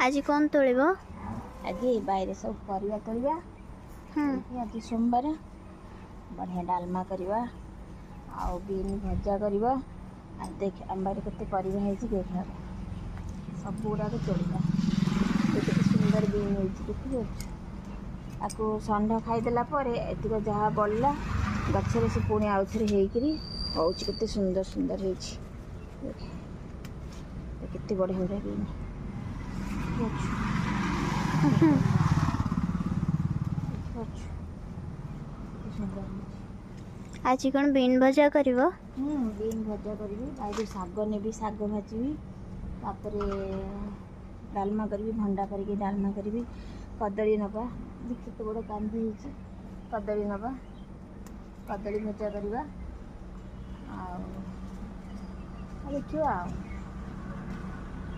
आज कौन तोड़ब? आज बाहर सब परिया तोड़िया। आज सोमवार बढ़िया डालमा करवा आउ बीन भजा करवा। आ देख आम बाहर केते परिया है देख सब गुड़ा तोड़िया। केते सुंदर बीन है देखिए। आपको षंढ खाईदेला एतिक जहाँ बढ़ला गचर से पुणी आउ थे हो केते सुंदर सुंदर है केते बढ़िया बढ़िया बीन आज कौन बीन भजा करब? बीन भजा करी बाहर शाग नेबी शाग भाजी तापर डालमा करी भंडा करके डालमा करी कदली नवा केते बड़ कांदी कदली नवा कदली भजा करवा देखिए।